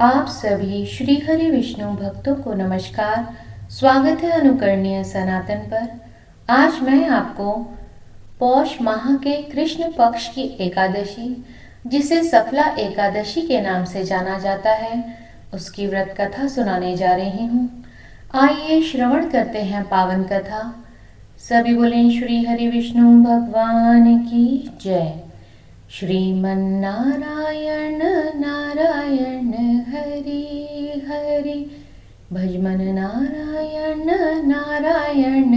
आप सभी श्री हरि विष्णु भक्तों को नमस्कार। स्वागत है अनुकरणीय सनातन पर। आज मैं आपको पौष माह के कृष्ण पक्ष की एकादशी, जिसे सफला एकादशी के नाम से जाना जाता है, उसकी व्रत कथा सुनाने जा रही हूँ। आइए श्रवण करते हैं पावन कथा। सभी बोलें श्री हरि विष्णु भगवान की जय। श्रीमन्नारायण नारायण हरि हरि, भजमन नारायण नारायण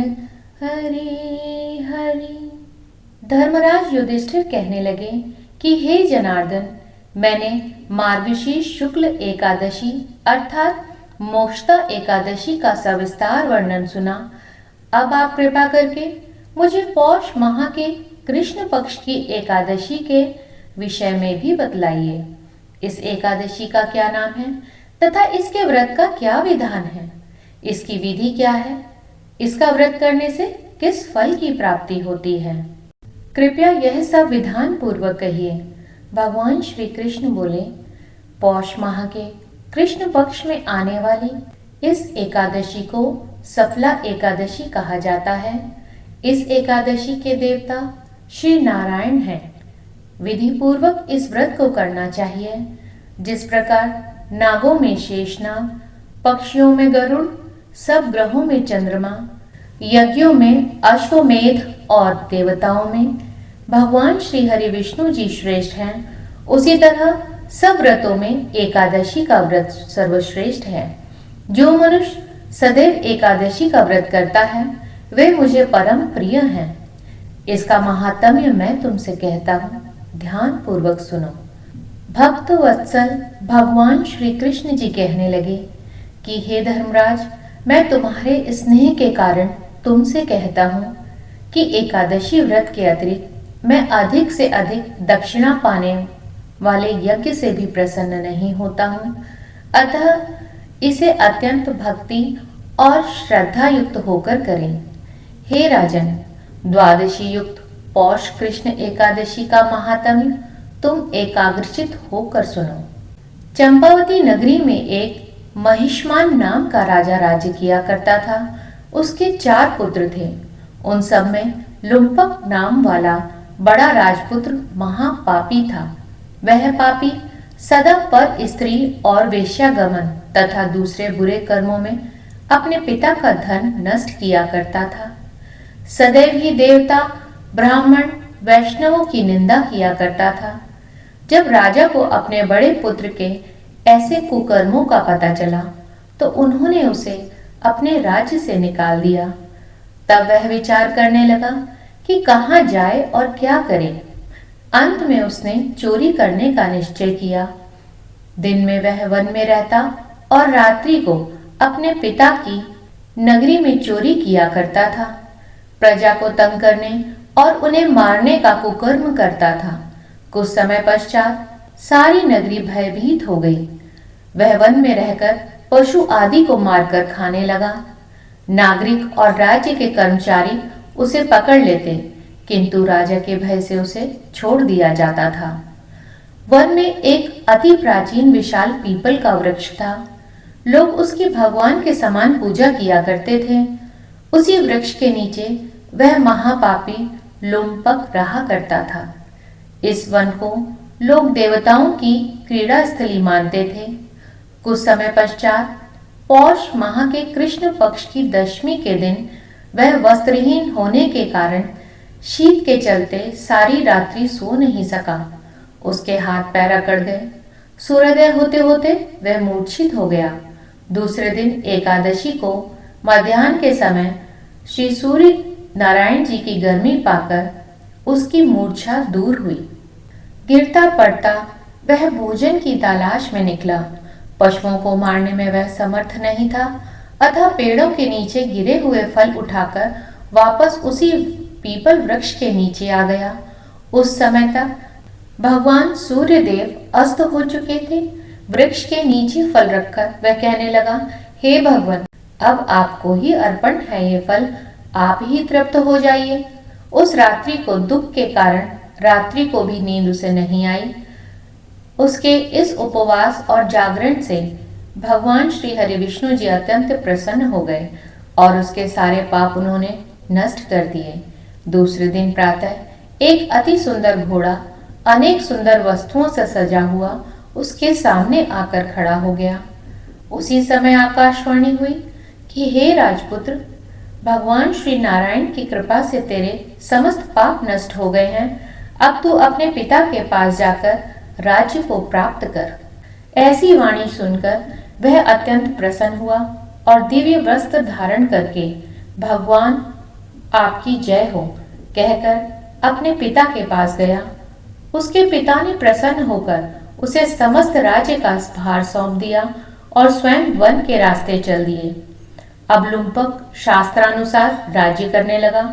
हरि हरि। धर्मराज युधिष्ठिर कहने लगे कि हे जनार्दन, मैंने मार्गशीर्ष शुक्ल एकादशी अर्थात मोक्षदा एकादशी का सविस्तार वर्णन सुना। अब आप कृपा करके मुझे पौष माह के कृष्ण पक्ष की एकादशी के विषय में भी बतलाइए। इस एकादशी का क्या नाम है तथा इसके व्रत का क्या विधान है, इसकी विधि क्या है, इसका व्रत करने से किस फल की प्राप्ति होती है। कृपया यह सब विधान पूर्वक कहिए। भगवान श्री कृष्ण बोले, पौष माह के कृष्ण पक्ष में आने वाली इस एकादशी को सफला एकादशी कहा जाता है। इस एकादशी के देवता श्री नारायण हैं। विधि पूर्वक इस व्रत को करना चाहिए। जिस प्रकार नागों में शेषनाग, पक्षियों में गरुड़, सब ग्रहों में चंद्रमा, यज्ञों में अश्वमेध और देवताओं में भगवान श्री हरि विष्णु जी श्रेष्ठ हैं, उसी तरह सब व्रतों में एकादशी का व्रत सर्वश्रेष्ठ है। जो मनुष्य सदैव एकादशी का व्रत करता है वे मुझे परम प्रिय हैं। इसका महात्म्य मैं तुमसे कहता हूँ, ध्यान पूर्वक सुनो। भक्त वत्सल भगवान श्री कृष्ण जी कहने लगे कि हे धर्मराज, मैं तुम्हारे स्नेह के कारण तुमसे कहता हूँ कि एकादशी व्रत के अतिरिक्त मैं अधिक से अधिक दक्षिणा पाने वाले यज्ञ से भी प्रसन्न नहीं होता हूँ। अतः इसे अत्यंत भक्ति और श्रद्धा युक्त होकर करें। हे राजन, द्वादशी युक्त पौष कृष्ण एकादशी का महात्म्य तुम एकाग्रचित होकर सुनो। चंपावती नगरी में एक महिष्मान नाम का राजा राज्य किया करता था। उसके 4 पुत्र थे। उन सब में लुम्पक नाम वाला बड़ा राजपुत्र महापापी था। वह पापी सदा पर स्त्री और वेश्यागमन तथा दूसरे बुरे कर्मों में अपने पिता का धन नष्ट किया करता था। सदैव ही देवता, ब्राह्मण, वैष्णवों की निंदा किया करता था। जब राजा को अपने बड़े पुत्र के ऐसे कुकर्मों का पता चला तो उन्होंने उसे अपने राज्य से निकाल दिया। तब वह विचार करने लगा कि कहाँ जाए और क्या करे। अंत में उसने चोरी करने का निश्चय किया। दिन में वह वन में रहता और रात्रि को अपने पिता की नगरी में चोरी किया करता था। प्रजा को तंग करने और उन्हें मारने का कुकर्म करता था। कुछ समय पश्चात सारी नगरी भयभीत हो गई। वह वन में रहकर पशु आदि को मारकर खाने लगा। नागरिक और राज्य के कर्मचारी उसे पकड़ लेते, किंतु राजा के भय से उसे छोड़ दिया जाता था। वन में एक अति प्राचीन विशाल पीपल का वृक्ष था। लोग उसकी भगवान के समान पूजा किया करते थे। उसी वृक्ष के नीचे वह महापापी लुम्पक रहा करता था। इस वन को लोग देवताओं की क्रीड़ा स्थली मानते थे। कुछ समय पश्चात पौष माह के कृष्ण पक्ष की दशमी के दिन वह वस्त्रहीन होने के कारण शीत के चलते सारी रात्रि सो नहीं सका। उसके हाथ पैर अकड़ गए। सूर्योदय होते होते वह मूर्छित हो गया। दूसरे दिन एकादशी को मध्याह्न के समय श्री सूर्य नारायण जी की गर्मी पाकर उसकी मूर्छा दूर हुई। गिरता पड़ता वह भोजन की तलाश में निकला। पशुओं को मारने में वह समर्थ नहीं था, अतः पेड़ों के नीचे गिरे हुए फल उठाकर वापस उसी पीपल वृक्ष के नीचे आ गया। उस समय तक भगवान सूर्यदेव अस्त हो चुके थे। वृक्ष के नीचे फल रखकर वह कहने लगा, हे भगवान, अब आपको ही अर्पण है ये फल, आप ही तृप्त हो जाइए। उस रात्रि को दुख के कारण रात्रि को भी नींद उसे नहीं आई। उसके इस उपवास और जागरण से भगवान श्री हरि विष्णु जी अत्यंत प्रसन्न हो गए और उसके सारे पाप उन्होंने नष्ट कर दिए। दूसरे दिन प्रातः एक अति सुंदर घोड़ा अनेक सुंदर वस्तुओं से सजा हुआ उसके सामने आकर खड़ा हो गया। उसी समय आकाशवाणी हुई कि हे राजपुत्र, भगवान श्री नारायण की कृपा से तेरे समस्त पाप नष्ट हो गए हैं। अब तू अपने पिता के पास जाकर राज्य को प्राप्त कर। ऐसी वाणी सुनकर वह अत्यंत प्रसन्न हुआ और दिव्य वस्त्र धारण करके भगवान आपकी जय हो कहकर अपने पिता के पास गया। उसके पिता ने प्रसन्न होकर उसे समस्त राज्य का भार सौंप दिया और स्वयं वन के रास्ते चल दिए। अब लुम्पक शास्त्रानुसार राज्य करने लगा।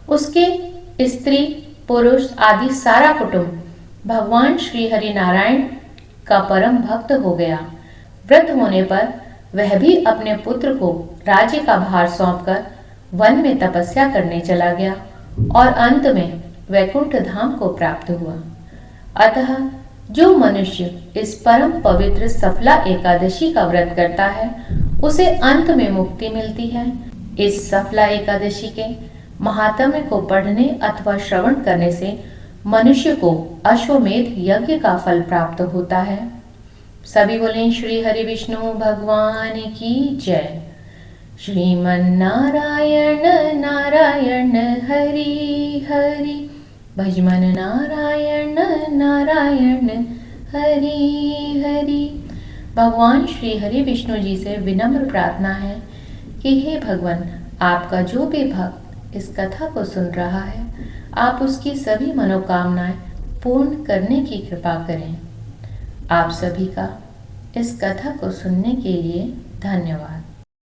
उसके स्त्री पुरुष आदि सारा कुटुंब भगवान श्री हरि नारायण का परम भक्त हो गया। वृद्ध होने पर वह भी अपने पुत्र को राज्य का भार सौंपकर वन में तपस्या करने चला गया और अंत में वैकुंठ धाम को प्राप्त हुआ। अतः जो मनुष्य इस परम पवित्र सफला एकादशी का व्रत करता है उसे अंत में मुक्ति मिलती है। इस सफला एकादशी के महात्म्य को पढ़ने अथवा श्रवण करने से मनुष्य को अश्वमेध यज्ञ का फल प्राप्त होता है। सभी बोलें श्री हरि विष्णु भगवान की जय। श्रीमन नारायण नारायण हरि हरि, भजमन नारायण नारायण हरि हरि। भगवान श्री हरि विष्णु जी से विनम्र प्रार्थना है कि हे भगवान, आपका जो भी भक्त इस कथा को सुन रहा है, आप उसकी सभी मनोकामनाएं पूर्ण करने की कृपा करें। आप सभी का इस कथा को सुनने के लिए धन्यवाद।